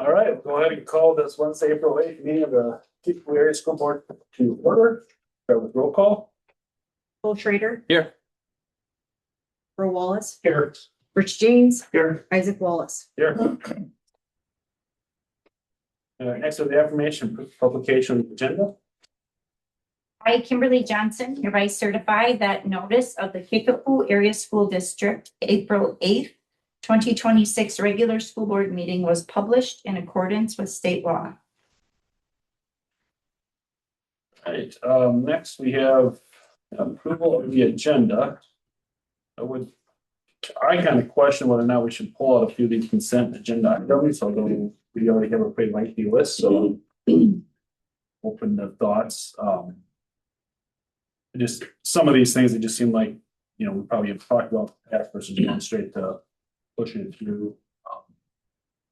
All right, we'll go ahead and call this Wednesday, April 8th meeting of the Kickapoo Area School Board to order. Start with roll call. Cole Schrader. Here. Earl Wallace, Here. Rich James, Here. Isaac Wallace. Here. Next is the affirmation publication agenda. I, Kimberly Johnson, hereby certify that notice of the Kickapoo Area School District, April 8th, 2026 regular school board meeting was published in accordance with state law. All right, next we have approval of the agenda. I kind of question whether or not we should pull out a few of these consent agenda items, although we already have a pretty lengthy list, so open the thoughts. Just some of these things that just seem like, we probably have talked about past versus going straight to pushing it through.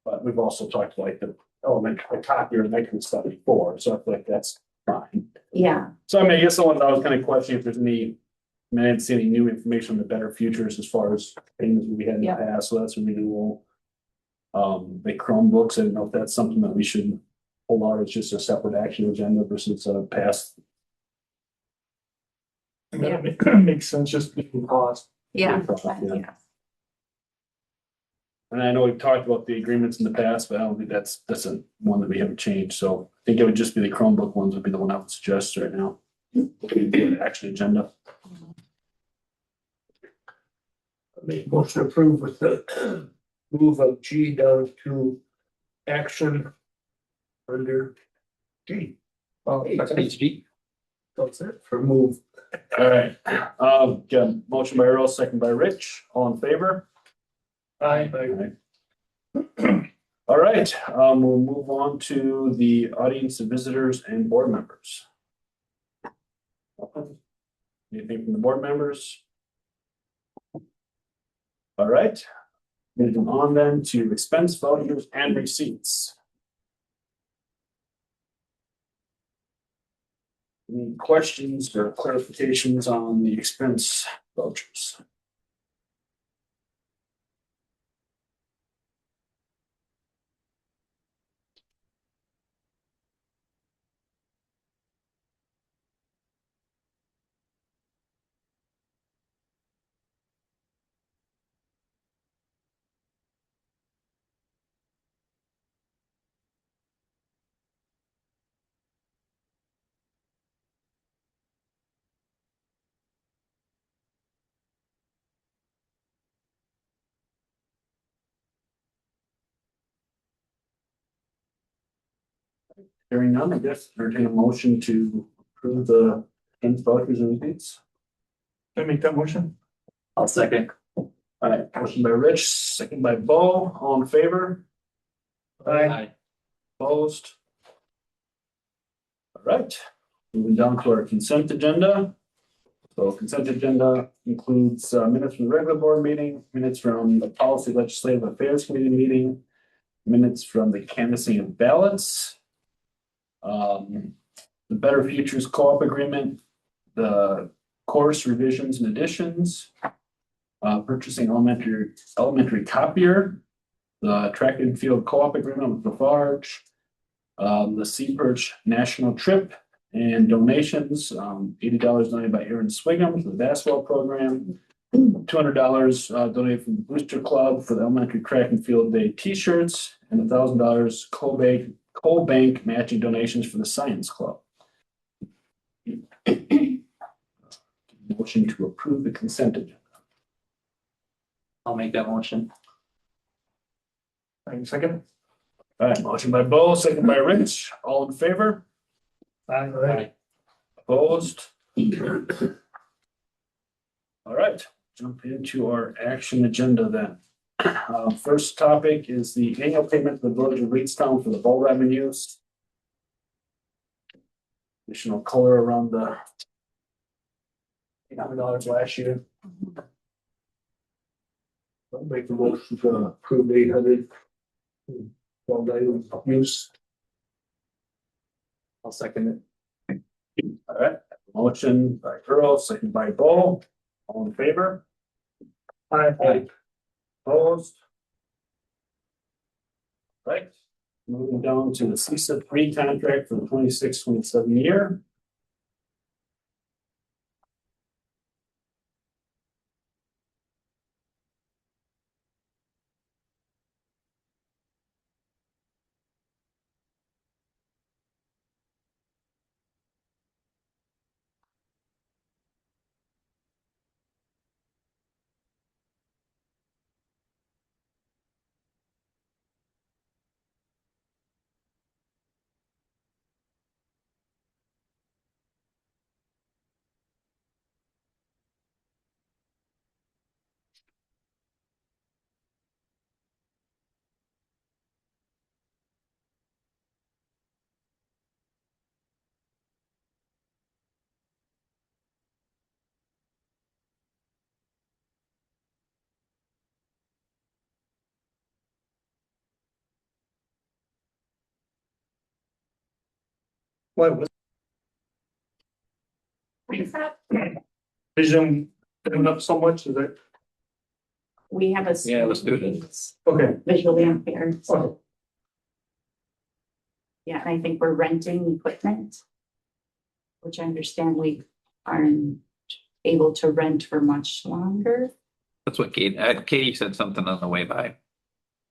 But we've also talked about like the elementary copier and that kind of stuff before, so I feel like that's fine. Yeah. So I guess I was kind of questioning if there's any, I didn't see any new information on the better futures as far as things we had in the Yeah. past, so that's a renewal. The Chromebooks, I don't know if that's something that we should pull out as just a separate action agenda versus past. Yeah. Makes sense, just because cost. Yeah. And I know we've talked about the agreements in the past, but I don't think that's a one that we haven't changed, so I think it would just be the Chromebook ones would be the one I would suggest right now. Action agenda. I make motion to approve with the move of G down to action under D. G. That's it for move. All right, got motion by Earl, second by Rich, all in favor? Aye. All right, we'll move on to the audience of visitors and board members. Anything from the board members? All right, moving on then to expense vouchers and receipts. Any questions or clarifications on the expense vouchers? Hearing none, I guess entertain a motion to approve the expense vouchers and receipts. Can I make that motion? I'll second. All right, motion by Rich, second by Bo, all in favor? Aye. Opposed? All right, moving down to our consent agenda. So consent agenda includes minutes from the regular board meeting, minutes from the policy legislative affairs committee meeting, minutes from the canvassing of ballots, the Better Futures Co-op agreement, the course revisions and additions, purchasing elementary copier, the track and field co-op agreement with Lafarge, the Sea Perch national trip and donations, $80 donated by Aaron Swigum for the basketball program, $200 donated from the Booster Club for the elementary track and field day t-shirts, and $1,000 Coal Bank matching donations for the science club. Motion to approve the consent agenda. I'll make that motion. Second. All right, motion by Bo, second by Rich, all in favor? Aye. Opposed? All right, jump into our action agenda then. First topic is the annual payment to the village of Reedstown for the ball revenues. Additional color around the $800 last year. I'll make the motion to approve 800. Well, they use. I'll second it. All right, motion by Earl, second by Bo, all in favor? Aye. Opposed? Right, Moving down to the CSIP pre-contract for the 26-27 year. What was What is that? vision going up so much, is it? We have a. Yeah, let's do it. who's Okay. Visually impaired, so, Okay. yeah, and I think we're renting equipment. Which I understand we aren't able to rent for much longer, That's what Katie said something on the way by.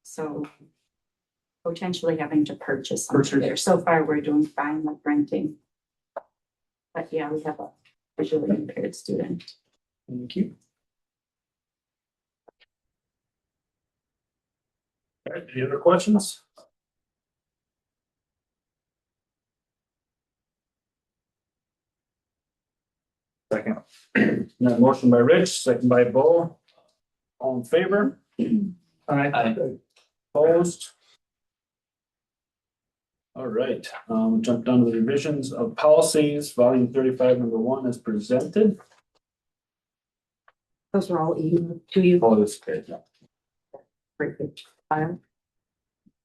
so. Potentially having to purchase something Purchase. there. So far, we're doing fine with renting. But yeah, we have a visually impaired student. Thank you. All right, any other questions? Second. That motion by Rich, second by Bo. All in favor? Aye. Opposed? All right, jump down to the revisions of policies, volume 35, number 1 is presented. Those are all emailed to you. Oh, that's good. Great big file.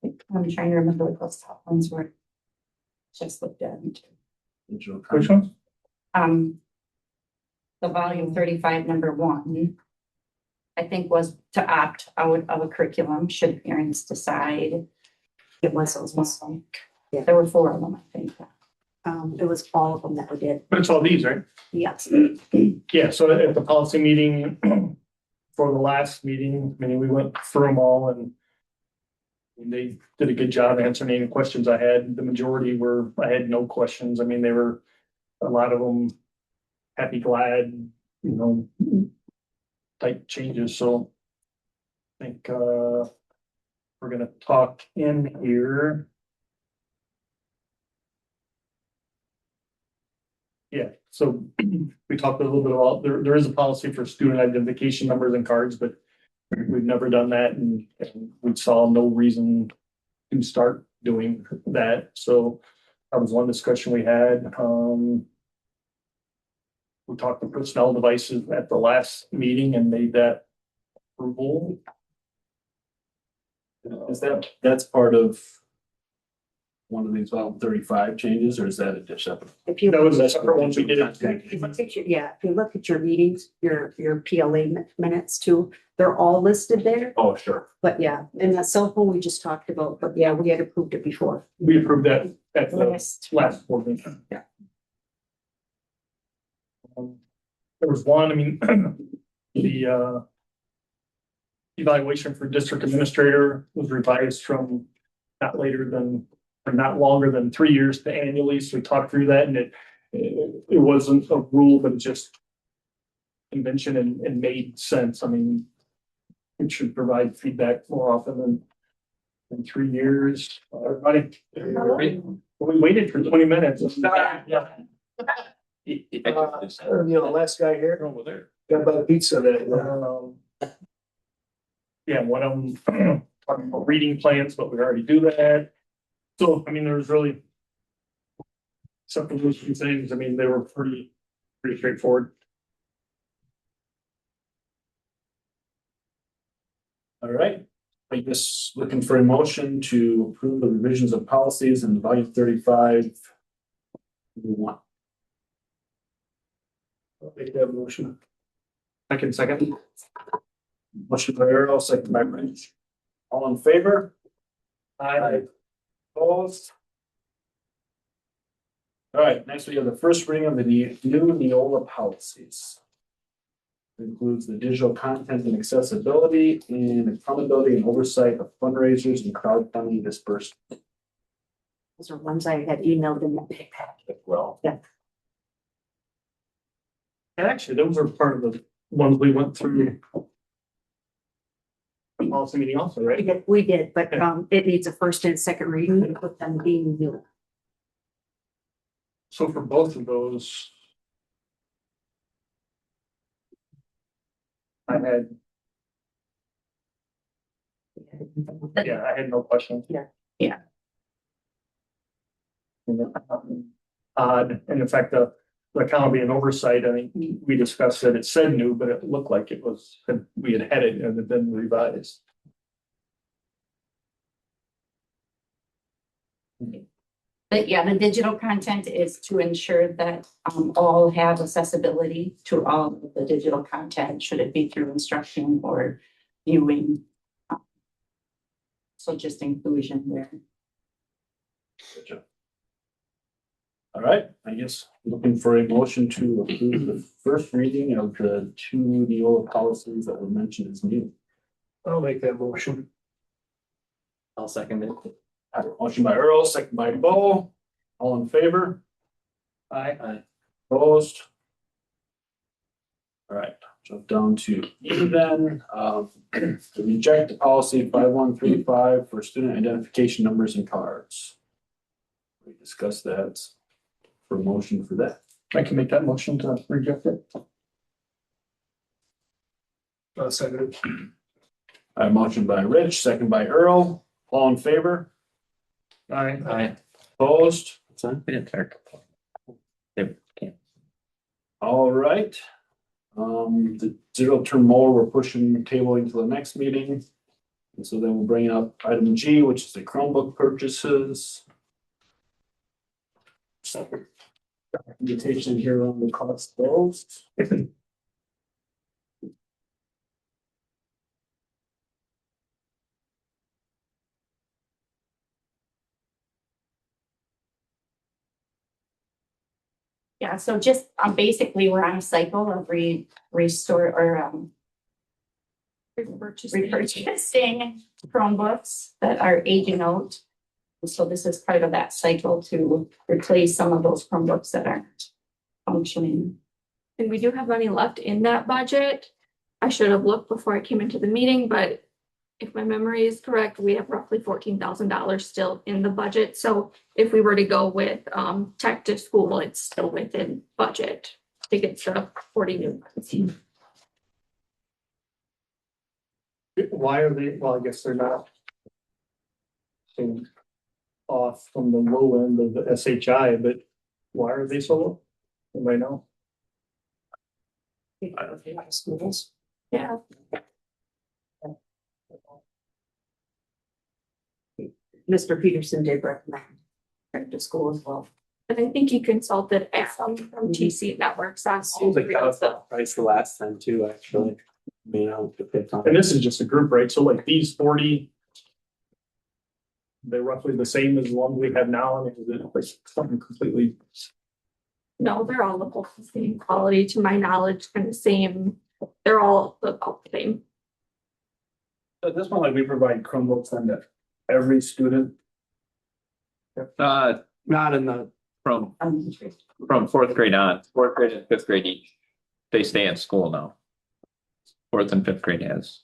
I'm trying to remember what those top ones were. Just looked at. Digital Which content. one? The volume 35, number 1. I think was to opt out of a curriculum, should parents decide. It was those ones. Yeah. There were 4 of them, I think. It was all of them that we did. But it's all these, right? Yes. Yeah, so at the policy meeting, for the last meeting, I mean, we went through them all and they did a good job answering any questions I had. The majority were, I had no questions. I mean, they were, a lot of them happy, glad, you know, type changes, so I think, we're gonna talk in here. Yeah, so we talked a little bit about, there is a policy for student identification numbers and cards, but we've never done that and we saw no reason to start doing that. So that was one discussion we had. We talked to personnel devices at the last meeting and made that approval. Is that's part of one of these volume 35 changes, or is that a separate? If you. That was a separate one we did. If you look at yeah, if you look at your meetings, your PLA minutes too, they're all listed there. Oh, sure. But yeah, and that cell phone we just talked about, but yeah, we had approved it before. We approved that at the List. last board meeting. Yeah. There was one, I mean, the evaluation for district administrator was revised from not later than, or not longer than 3 years to annually, so we talked through that and it wasn't a rule, but it just convention and made sense. I mean, it should provide feedback more often than 3 years. We waited for 20 minutes. Yeah. You know, last guy here, Over there. got about pizza that, Yeah, one of them talking about reading plans, but we already do that. So, I mean, there was really some of those few things, I mean, they were pretty straightforward. All right, I guess looking for a motion to approve the revisions of policies in volume 35. One. I'll make that motion. Second. Motion by Earl, second by Rich. All in favor? Aye. Opposed? All right, next we have the first reading of the new Neola policies. It includes the digital content and accessibility and accountability and oversight of fundraisers and crowdfunding disbursement. Those are ones I had emailed in the big packet. Well, And actually, those are part of the ones we went through. The policy meeting also, right? We did, but it needs a first and second reading with them being new. So for both of those. I had, yeah, I had no questions. Yeah. Yeah. Odd, and in fact, the accountability and oversight, I think we discussed that it said new, but it looked like it was, we had had it and it had been revised. But yeah, the digital content is to ensure that all have accessibility to all of the digital content, should it be through instruction or viewing. So just inclusion there. gotcha. All right, I guess looking for a motion to approve the first reading of the two Neola policies that were mentioned as new. I'll make that motion. I'll second it. I have a motion by Earl, second by Bo. All in favor? Aye. Opposed? All right, jump down to E then, to reject the policy 5135 for student identification numbers and cards. We discussed that for a motion for that. I can make that motion to reject it. Second. I have a motion by Rich, second by Earl. All in favor? Aye. Opposed? We didn't start. All right. The zero term mower, we're pushing tabling to the next meeting. And so then we'll bring up item G, which is the Chromebook purchases. Invitation here on the cost of those. Yeah, so just basically we're on a cycle of restore or repurchasing Chromebooks that are aging out. And so this is part of that cycle to replace some of those Chromebooks that aren't functioning. And we do have money left in that budget. I should have looked before I came into the meeting, but if my memory is correct, we have roughly $14,000 still in the budget. So if we were to go with tech to school, it's still within budget to get the 40 new ones. Why are they, well, I guess they're not. So off from the low end of the SHI, but why are they so low? Anybody know? Schools. Yeah, Mr. Peterson did recommend tech to school as well. and I think he consulted Adam from TC Networks last year. Price the last time too, actually. And this is just a group, right? So like these 40. They're roughly the same as the ones we have now, and is it like something completely? No, they're all about the same quality to my knowledge and the same, they're all about the same. At this one, like we provide Chromebooks then to every student. Not in the, from fourth grade on, fourth grade and fifth grade each. They stay in school now. Fourth and fifth grade has.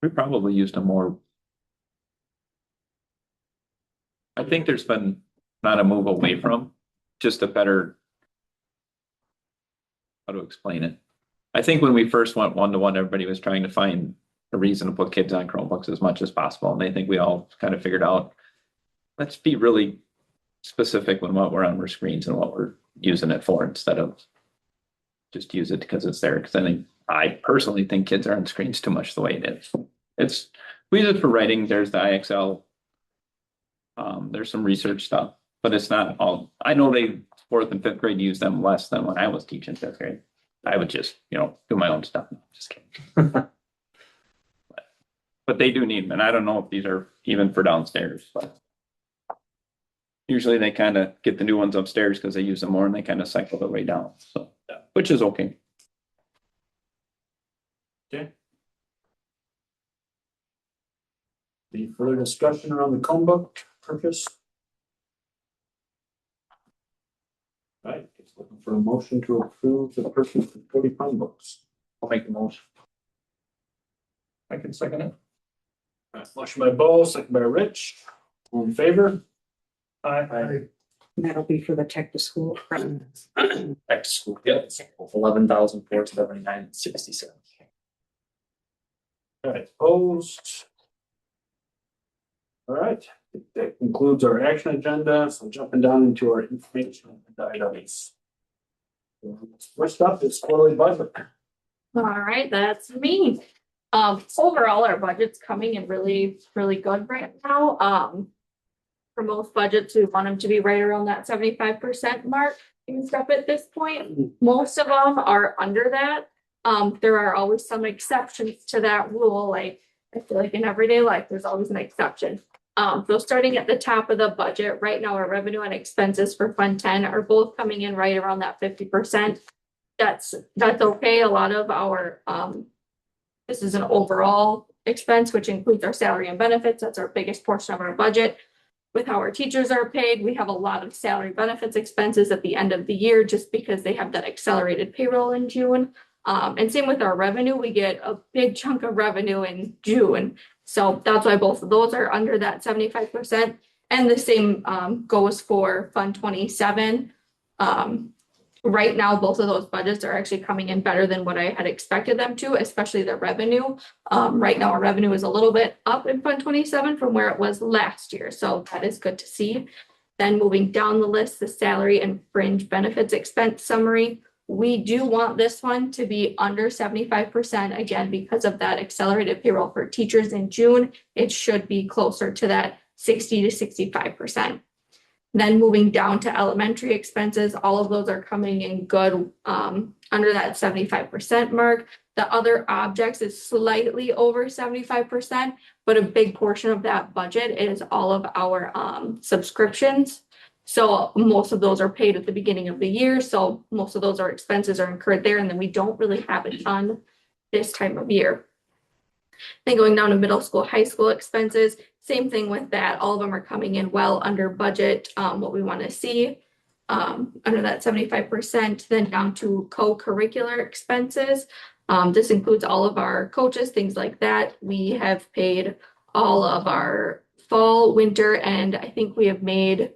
We probably used them more. I think there's been not a move away from, just a better. How to explain it? I think when we first went one-to-one, everybody was trying to find a reason to put kids on Chromebooks as much as possible, and I think we all kind of figured out. Let's be really specific when what we're on our screens and what we're using it for, instead of just use it because it's there. Because I personally think kids are on screens too much the way it is. We use it for writing. There's the IXL. There's some research stuff, but it's not all. I know they fourth and fifth grade use them less than when I was teaching fifth grade. I would just, do my own stuff. Just kidding. But they do need them, and I don't know if these are even for downstairs, but. Usually they kind of get the new ones upstairs because they use them more and they kind of cycle their way down, so, which is okay. Any further discussion around the Chromebook purchase? Right, just looking for a motion to approve the purchase of 40 Chromebooks. I'll make the motion. I can second it. Alright, motion by Bo, second by Rich, all in favor? Aye. And that'll be for the tech to school. Back to school, yeah, 11,479.67. Alright, opposed. Alright, that concludes our action agenda, so jumping down into our information items. First up is quarterly budget. All right, that's me. Overall, our budget's coming in really, really good right now. For most budgets, we want them to be right around that 75% mark and stuff at this point. Most of them are under that. There are always some exceptions to that rule, like I feel like in everyday life, there's always an exception. So starting at the top of the budget, right now, our revenue and expenses for Fund 10 are both coming in right around that 50%. That's okay. A lot of our, this is an overall expense, which includes our salary and benefits. That's our biggest portion of our budget. With how our teachers are paid, we have a lot of salary benefits expenses at the end of the year, just because they have that accelerated payroll in June. And same with our revenue, we get a big chunk of revenue in June. So that's why both of those are under that 75%. And the same goes for Fund 27. Right now, both of those budgets are actually coming in better than what I had expected them to, especially the revenue. Right now, our revenue is a little bit up in Fund 27 from where it was last year. So that is good to see. Then moving down the list, the salary and fringe benefits expense summary. We do want this one to be under 75%, again, because of that accelerated payroll for teachers in June. It should be closer to that 60 to 65%. Then moving down to elementary expenses, all of those are coming in good under that 75% mark. The other objects is slightly over 75%, but a big portion of that budget is all of our subscriptions. So most of those are paid at the beginning of the year. So most of those are expenses are incurred there, and then we don't really have a ton this time of year. Then going down to middle school, high school expenses, same thing with that. All of them are coming in well under budget, what we want to see, under that 75%. Then down to co-curricular expenses. This includes all of our coaches, things like that. We have paid all of our fall, winter, and I think we have made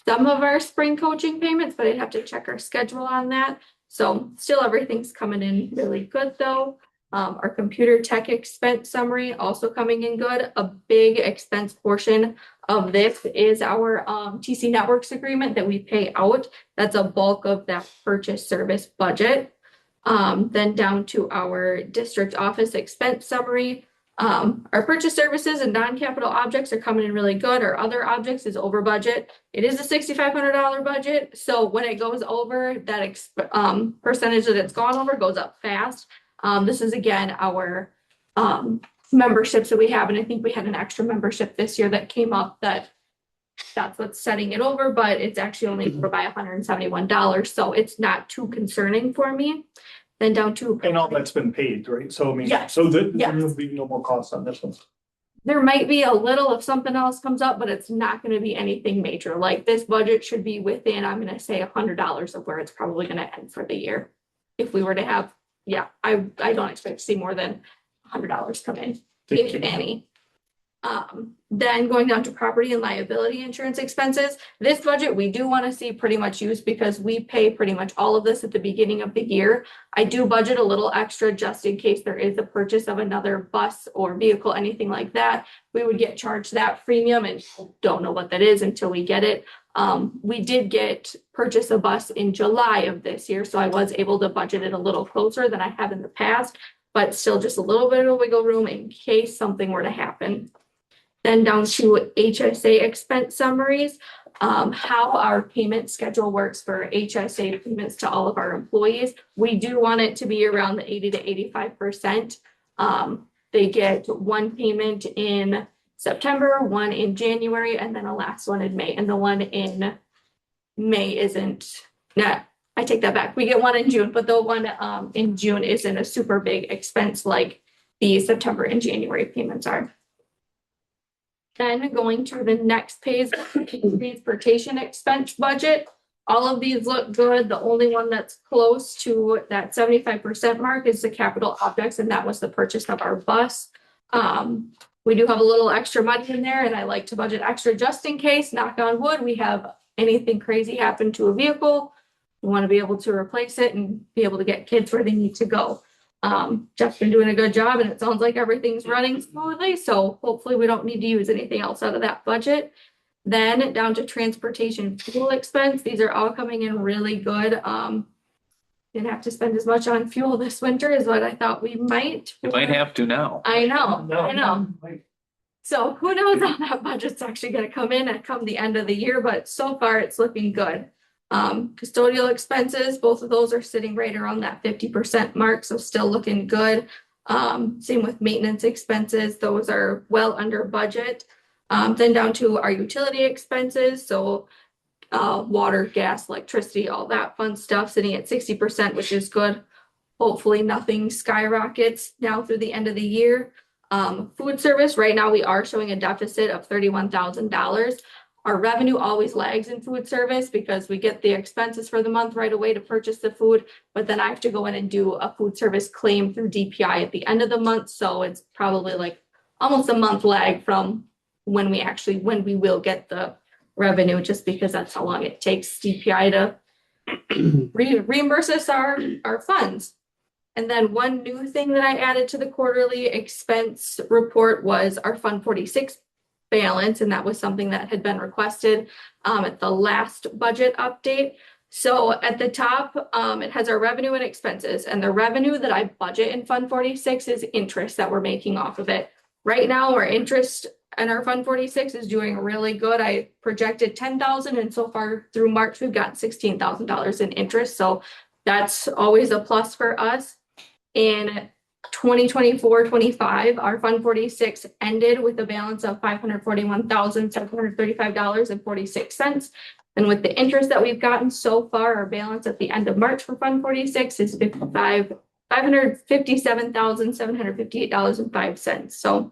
some of our spring coaching payments, but I'd have to check our schedule on that. So still everything's coming in really good though. Our computer tech expense summary also coming in good. A big expense portion of this is our TC Networks agreement that we pay out. That's a bulk of that purchase service budget. Then down to our district office expense summary. Our purchase services and non-capital objects are coming in really good. Our other objects is over budget. It is a $6,500 budget. So when it goes over, that percentage that it's gone over goes up fast. This is again our memberships that we have, and I think we had an extra membership this year that came up that's what's setting it over, but it's actually only over by $171, so it's not too concerning for me. Then down to And all that's been paid, right? So I mean, Yes. so there Yes. will be no more costs on this one. there might be a little if something else comes up, but it's not going to be anything major. Like this budget should be within, I'm going to say $100 of where it's probably going to end for the year. If we were to have, I don't expect to see more than $100 come in, if any. Then going down to property and liability insurance expenses, this budget we do want to see pretty much used because we pay pretty much all of this at the beginning of the year. I do budget a little extra just in case there is a purchase of another bus or vehicle, anything like that. We would get charged that premium and don't know what that is until we get it. We did purchase a bus in July of this year, so I was able to budget it a little closer than I have in the past, but still just a little bit of wiggle room in case something were to happen. Then down to HSA expense summaries, how our payment schedule works for HSA payments to all of our employees. We do want it to be around the 80 to 85%. They get one payment in September, one in January, and then a last one in May. And the one in May isn't, not, I take that back. We get one in June, but the one in June isn't a super big expense like the September and January payments are. Then going to the next page, transportation expense budget. All of these look good. The only one that's close to that 75% mark is the capital objects, and that was the purchase of our bus. We do have a little extra money in there, and I like to budget extra just in case, knock on wood, we have anything crazy happen to a vehicle. We want to be able to replace it and be able to get kids where they need to go. Jeff's been doing a good job, and it sounds like everything's running smoothly, so hopefully we don't need to use anything else out of that budget. Then down to transportation fuel expense. These are all coming in really good. Didn't have to spend as much on fuel this winter as what I thought we might. You might have to now. I know. So who knows how that budget's actually gonna come in at come the end of the year, but so far it's looking good. Custodial expenses, both of those are sitting right around that 50% mark, so still looking good. Same with maintenance expenses, those are well under budget. Then down to our utility expenses, so water, gas, electricity, all that fun stuff sitting at 60%, which is good. Hopefully nothing skyrockets now through the end of the year. Food service, right now we are showing a deficit of $31,000. Our revenue always lags in food service because we get the expenses for the month right away to purchase the food, but then I have to go in and do a food service claim through DPI at the end of the month. So it's probably like almost a month lag from when we will get the revenue, just because that's how long it takes DPI to reimburse us our funds. And then one new thing that I added to the quarterly expense report was our Fund 46 balance, and that was something that had been requested at the last budget update. So at the top, it has our revenue and expenses, and the revenue that I budget in Fund 46 is interest that we're making off of it. Right now, our interest and our Fund 46 is doing really good. I projected 10,000, and so far through March, we've got $16,000 in interest. So that's always a plus for us. In 2024-25, our Fund 46 ended with a balance of $541,735.46. And with the interest that we've gotten so far, our balance at the end of March for Fund 46 is $557,758.05. So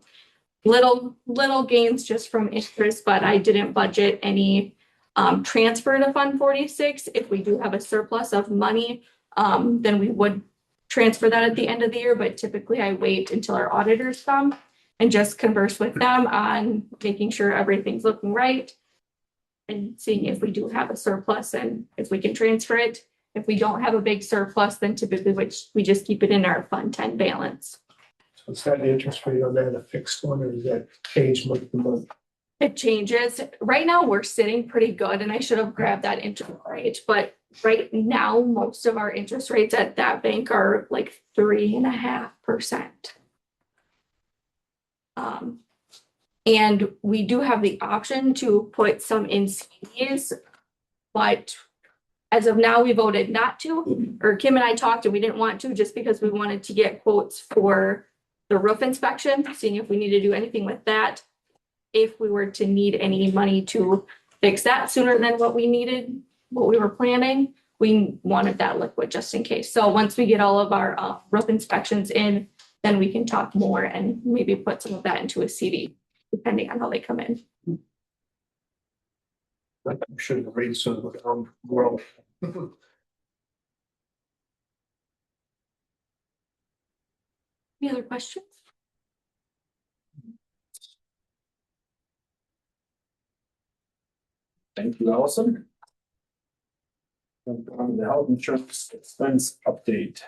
little gains just from interest, but I didn't budget any transfer to Fund 46. If we do have a surplus of money, then we would transfer that at the end of the year, but typically I wait until our auditors come and just converse with them on making sure everything's looking right and seeing if we do have a surplus and if we can transfer it. If we don't have a big surplus, then typically we just keep it in our Fund 10 balance. So is that the interest rate on that a fixed one, or does that change month to month? It changes. Right now, we're sitting pretty good, and I should have grabbed that interest rate, but right now, most of our interest rates at that bank are like 3.5%. And we do have the option to put some in CDs, but as of now, we voted not to, or Kim and I talked and we didn't want to, just because we wanted to get quotes for the roof inspection, seeing if we need to do anything with that. If we were to need any money to fix that sooner than what we were planning, we wanted that liquid just in case. So once we get all of our roof inspections in, then we can talk more and maybe put some of that into a CD, depending on how they come in. I'm sure the rates will go down well. Any other questions? Thank you, Allison. On the health insurance expense update.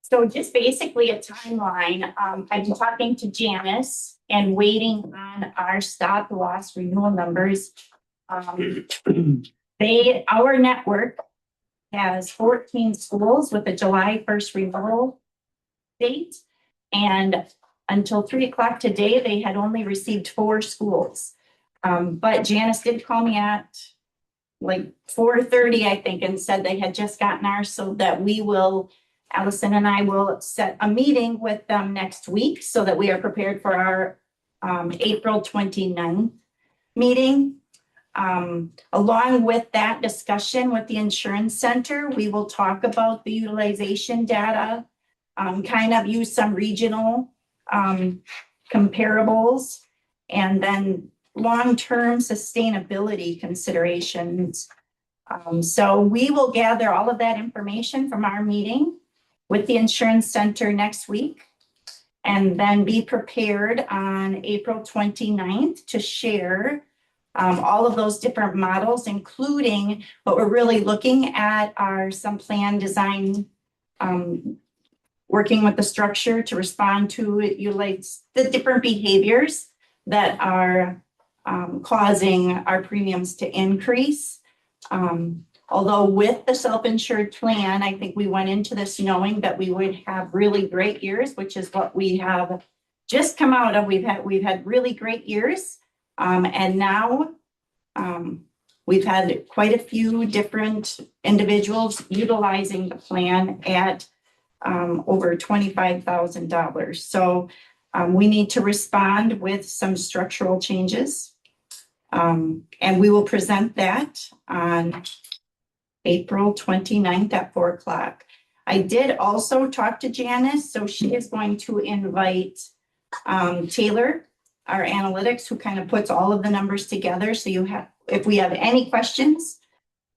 So just basically a timeline. I've been talking to Janice and waiting on our stop loss renewal numbers. Our network has 14 schools with a July 1st renewal date. And until 3:00 today, they had only received 4 schools. But Janice did call me at like 4:30, I think, and said they had just gotten ours, so that we will Allison and I will set a meeting with them next week so that we are prepared for our April 29th meeting. Along with that discussion with the insurance center, we will talk about the utilization data, kind of use some regional comparables, and then long-term sustainability considerations. So we will gather all of that information from our meeting with the insurance center next week, and then be prepared on April 29th to share all of those different models, including what we're really looking at are some plan design, working with the structure to respond to utilize the different behaviors that are causing our premiums to increase. Although with the self-insured plan, I think we went into this knowing that we would have really great years, which is what we have just come out of. We've had really great years. And now we've had quite a few different individuals utilizing the plan at over $25,000. So we need to respond with some structural changes. And we will present that on April 29th at 4:00. I did also talk to Janice, so she is going to invite Taylor, our analytics, who kind of puts all of the numbers together. So you have, if we have any questions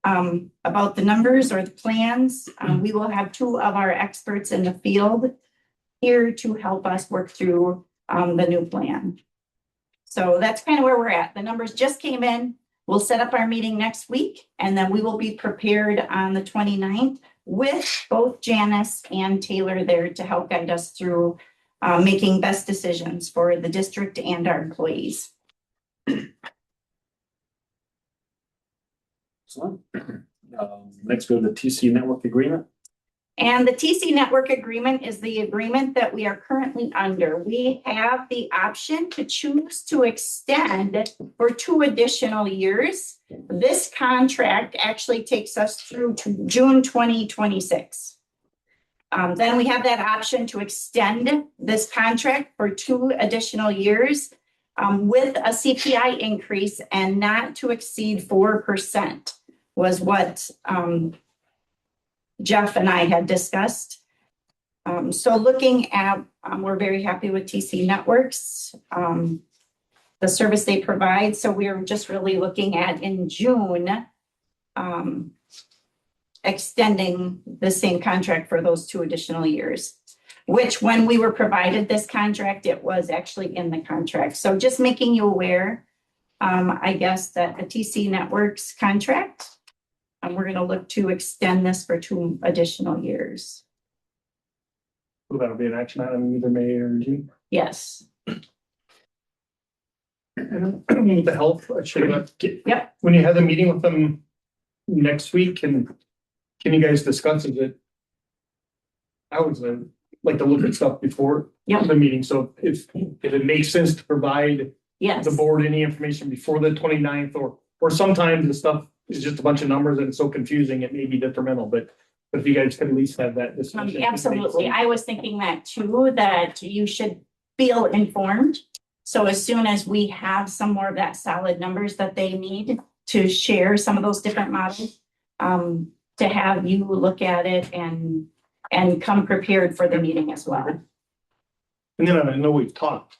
about the numbers or the plans, we will have two of our experts in the field here to help us work through the new plan. So that's kind of where we're at. The numbers just came in. We'll set up our meeting next week, and then we will be prepared on the 29th with both Janice and Taylor there to help guide us through making best decisions for the district and our employees. Excellent. Next, go to the TC network agreement. And the TC network agreement is the agreement that we are currently under. We have the option to choose to extend for 2 additional years. This contract actually takes us through to June 2026. Then we have that option to extend this contract for 2 additional years with a CPI increase and not to exceed 4% was what Jeff and I had discussed. So looking at, we're very happy with TC Networks, the service they provide. So we're just really looking at in June, extending the same contract for those 2 additional years, which when we were provided this contract, it was actually in the contract. So just making you aware, I guess that the TC Networks contract, we're going to look to extend this for 2 additional years. So that'll be an action item either May or June. Yes. And with the health, I should have. Yep. When you have the meeting with them next week, can you guys discuss it? I would like to look at stuff before the meeting. So if it makes sense to provide Yes. the board any information before the 29th, or sometimes the stuff is just a bunch of numbers and it's so confusing, it may be detrimental, but if you guys can at least have that discussion. Absolutely. I was thinking that too, that you should feel informed. So as soon as we have some more of that solid numbers that they need to share some of those different models, to have you look at it and come prepared for the meeting as well. And then I know we've talked,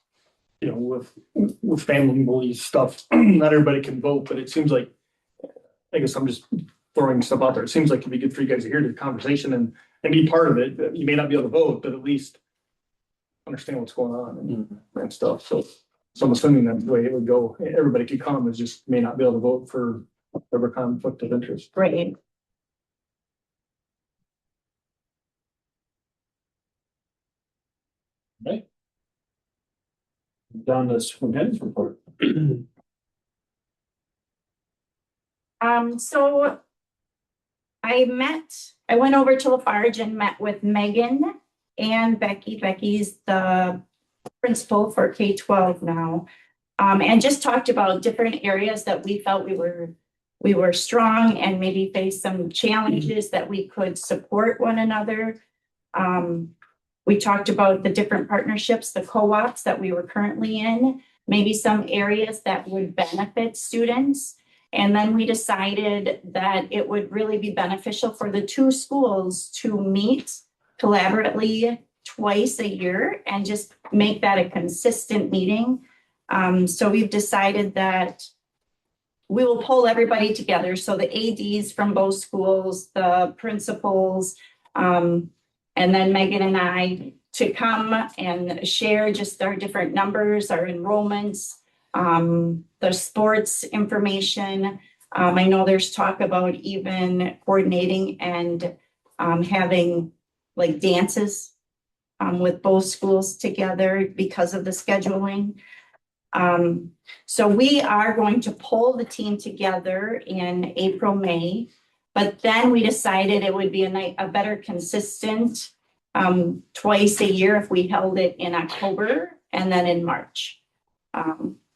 with family bully stuff, not everybody can vote, but it seems like, I guess I'm just throwing stuff out there. It seems like it'd be good for you guys to hear the conversation and be part of it. You may not be able to vote, but at least understand what's going on and stuff. So I'm assuming that's the way it would go. Everybody could come, is just may not be able to vote for whatever conflict of interest. Great. Okay. Down to superintendent's report. So I went over to Lafarge and met with Megan and Becky. Becky's the principal for K-12 now. And just talked about different areas that we felt we were strong and maybe faced some challenges that we could support one another. We talked about the different partnerships, the co-ops that we were currently in, maybe some areas that would benefit students. And then we decided that it would really be beneficial for the two schools to meet collaboratively twice a year and just make that a consistent meeting. So we've decided that we will pull everybody together. So the ADs from both schools, the principals, and then Megan and I to come and share just our different numbers, our enrollments, the sports information. I know there's talk about even coordinating and having like dances with both schools together because of the scheduling. So we are going to pull the team together in April, May, but then we decided it would be a better consistent twice a year if we held it in October and then in March.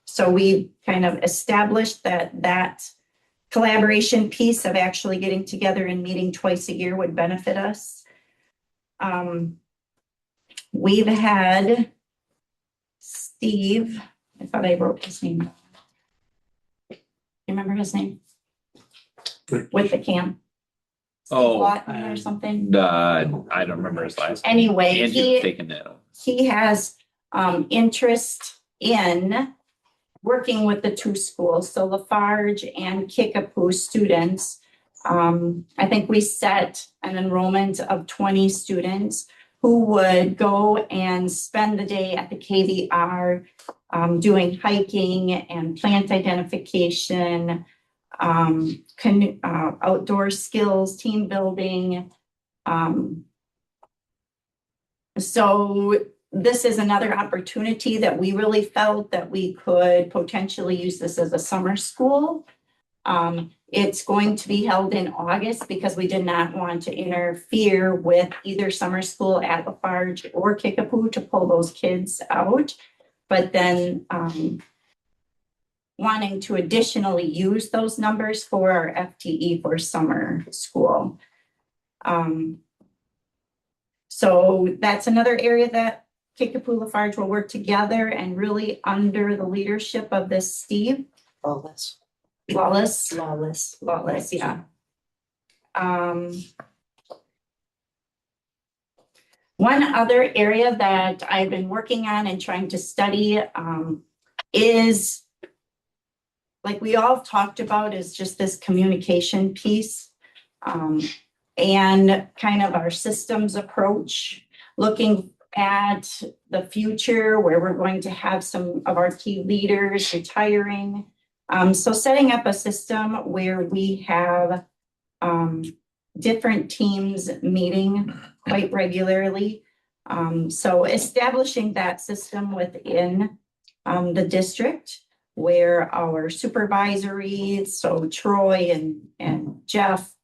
So we kind of established that collaboration piece of actually getting together and meeting twice a year would benefit us. We've had Steve, I thought I wrote his name. You remember his name? With the camp. Steve Oh, Lawton or something. I don't remember his last name. Anyway, Andrew's taken that over. he has interest in working with the two schools, so Lafarge and Kickapoo students. I think we set an enrollment of 20 students who would go and spend the day at the KVR doing hiking and plant identification, outdoor skills, team building. So this is another opportunity that we really felt that we could potentially use this as a summer school. It's going to be held in August because we did not want to interfere with either summer school at Lafarge or Kickapoo to pull those kids out. But then wanting to additionally use those numbers for our FTE for summer school. So that's another area that Kickapoo Lafarge will work together and really under the leadership of this Steve. Lawless, yeah. One other area that I've been working on and trying to study is, like we all talked about, is just this communication piece and kind of our systems approach, looking at the future where we're going to have some of our key leaders retiring. So setting up a system where we have different teams meeting quite regularly. So establishing that system within the district where our supervisory, so Troy and Jeff,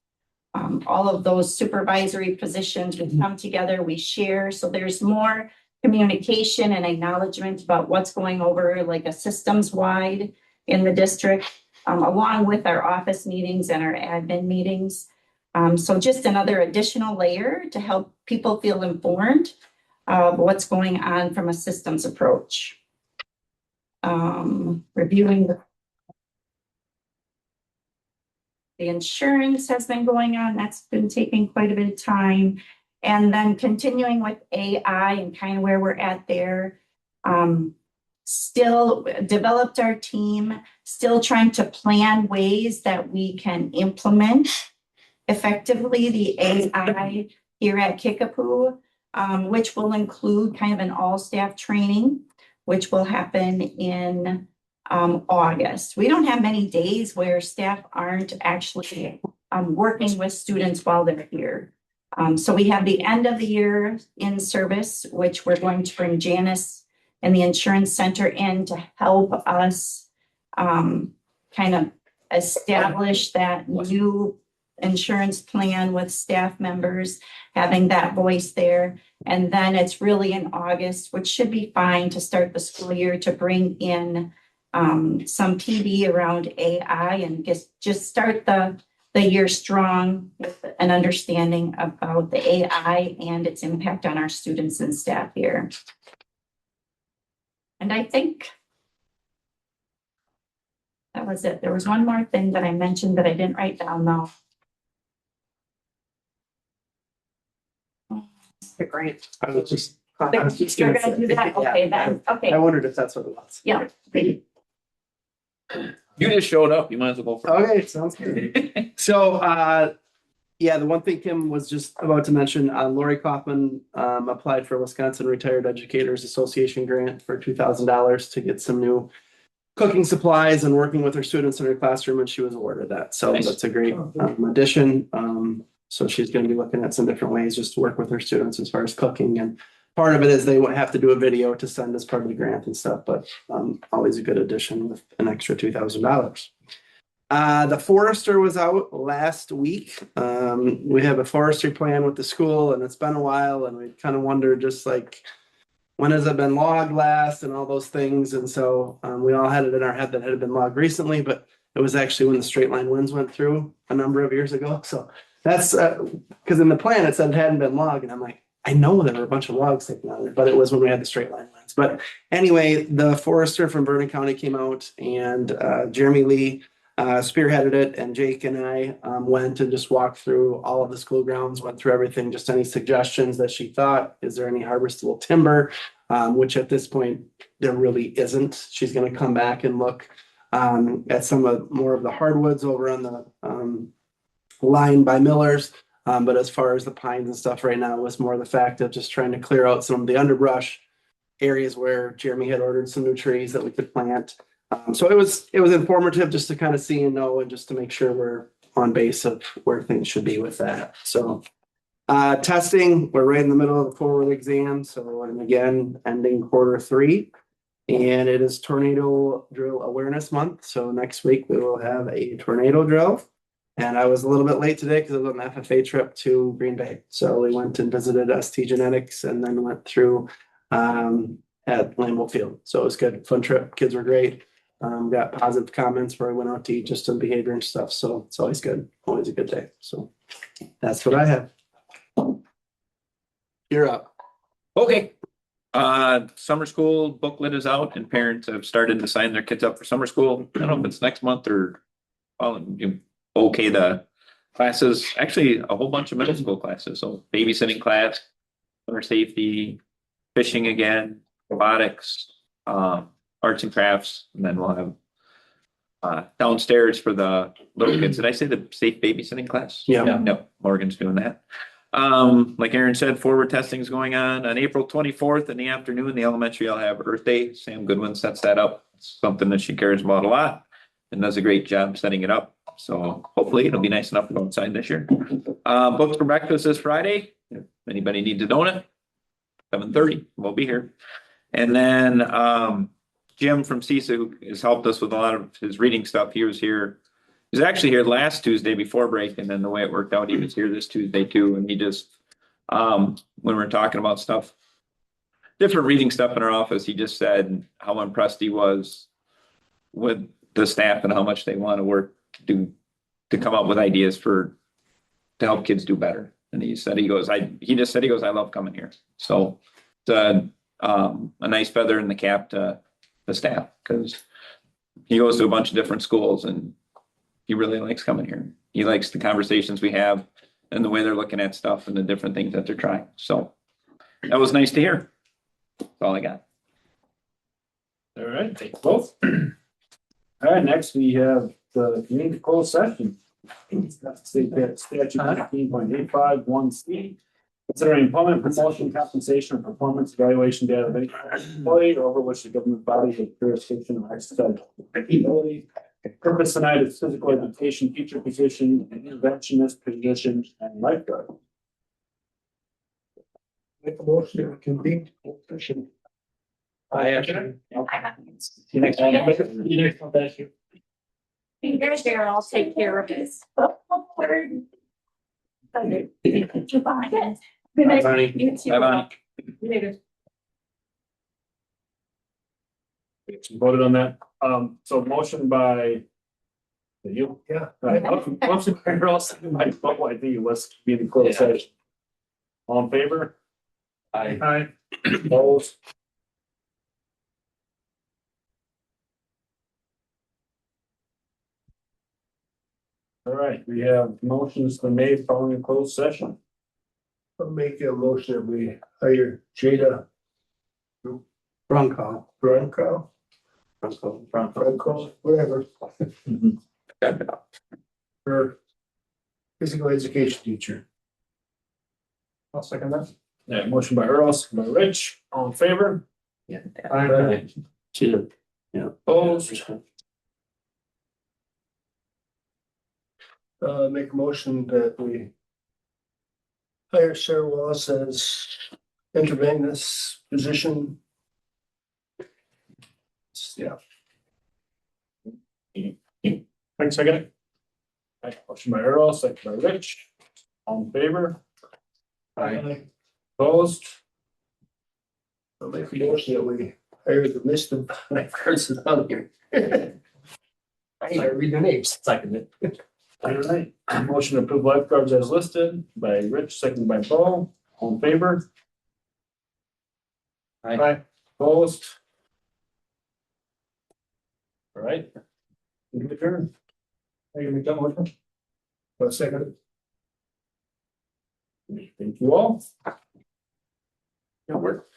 all of those supervisory positions, we come together, we share. So there's more communication and acknowledgement about what's going over, like a systems wide in the district, along with our office meetings and our admin meetings. So just another additional layer to help people feel informed of what's going on from a systems approach. Reviewing the insurance has been going on. That's been taking quite a bit of time. And then continuing with AI and kind of where we're at there. Still developed our team, still trying to plan ways that we can implement effectively the AI here at Kickapoo, which will include kind of an all-staff training, which will happen in August. We don't have many days where staff aren't actually working with students while they're here. So we have the end of the year in service, which we're going to bring Janice and the insurance center in to help us kind of establish that new insurance plan with staff members, having that voice there. And then it's really in August, which should be fine to start the school year, to bring in some PD around AI and just start the the year strong with an understanding about the AI and its impact on our students and staff here. And I think that was it. There was one more thing that I mentioned that I didn't write down though. The grant. I was just. You're gonna do that? Okay, then, I okay, wondered if that's what it was. yeah. You just showed up, you might as well go for Okay, sounds good. So, yeah, the one thing Kim was just about to mention, Lori Kaufman, applied for Wisconsin Retired Educators Association grant for $2,000 to get some new cooking supplies and working with her students in her classroom, and she was awarded that. So Nice. that's a great addition. So she's going to be looking at some different ways just to work with her students as far as cooking. And part of it is they have to do a video to send as part of the grant and stuff, but always a good addition with an extra $2,000. The forester was out last week. We have a forestry plan with the school and it's been a while and we kind of wondered just like, when has it been logged last and all those things? And so we all had it in our head that it had been logged recently, but it was actually when the straight line winds went through a number of years ago. So that's because in the plan it said it hadn't been logged. And I'm like, I know there were a bunch of logs taken out of it, but it was when we had the straight line winds. But anyway, the forester from Vernon County came out and Jeremy Lee spearheaded it, and Jake and I went and just walked through all of the school grounds, went through everything, just any suggestions that she thought. Is there any harvestable timber? Which at this point, there really isn't. She's going to come back and look at some of more of the hardwoods over on the line by Miller's. But as far as the pines and stuff right now, it was more the fact of just trying to clear out some of the underbrush areas where Jeremy had ordered some new trees that we could plant. So it was informative just to kind of see and know and just to make sure we're on base of where things should be with that. So testing, we're right in the middle of the forward exam. So, and again, ending Q3, and it is Tornado Drill Awareness Month. So next week we will have a tornado drill. And I was a little bit late today because I was on an FFA trip to Green Bay. So we went and visited ST Genetics and then went through at Lambeau Field. So it was good, fun trip. Kids were great. Got positive comments where I went out to eat just on behavior and stuff. So it's always good, always a good day. So that's what I have. You're up. Okay. Summer school booklet is out and parents have started to sign their kids up for summer school. I don't know if it's next month or, well, okay, the classes, actually a whole bunch of middle school classes. So babysitting class, summer safety, fishing again, robotics, arts and crafts, and then we'll have downstairs for the little kids. Did I say the safe babysitting class? Yeah. No, Morgan's doing that. Like Aaron said, forward testing is going on April 24th in the afternoon. The elementary will have Earth Day. Sam Goodwin sets that up. It's something that she cares about a lot and does a great job setting it up. So hopefully it'll be nice enough to go inside this year. Books for breakfast is Friday. If anybody needs a donut, 7:30, we'll be here. And then Jim from CISA, who has helped us with a lot of his reading stuff, he was here. He was actually here last Tuesday before break, and then the way it worked out, he was here this Tuesday too. And he just, when we were talking about stuff, different reading stuff in our office, he just said how impressed he was with the staff and how much they want to work to come up with ideas to help kids do better. And he said, he goes, I love coming here. So it's a nice feather in the cap to the staff, because he goes to a bunch of different schools and he really likes coming here. He likes the conversations we have and the way they're looking at stuff and the different things that they're trying. So that was nice to hear. That's all I got. All right, thank you both. All right, next we have the community closed session. State statute 19.851C. Considering employment, promotion, compensation, or performance evaluation data of any employee over which the government body has jurisdiction or exercise ability. Purpose tonight is physical education, teacher position, and interventionist position, and lifeguard. Make a motion to convene session. I actually. See you next time. Thank you. Here's there, I'll take care of this. Bye, Bonnie. Bye, Bonnie. Voted on that. So motion by You? Yeah. All right, motion by Earl, second by Bo, I think it was being closed session. All in favor? I. Opposed? All right, we have motions been made following a closed session. I'll make a motion that we hire Jada Bronco. Bronco, whatever, for physical education teacher. I'll second that. Yeah, motion by Earl, second by Rich, all in favor? She did. Opposed? Make a motion that we hire Sarah Wallace as interventus position. Yeah. I can second it. Right, motion by Earl, second by Rich, all in favor? Opposed? I'll make a motion that we hire the Mr. person on here. I ain't gonna read their names. Second it. All right, motion to approve lifeguards as listed by Rich, second by Bo, all in favor? Aye. Opposed? All right. Your turn. Are you gonna make that motion? Well, second. Thank you all. It worked.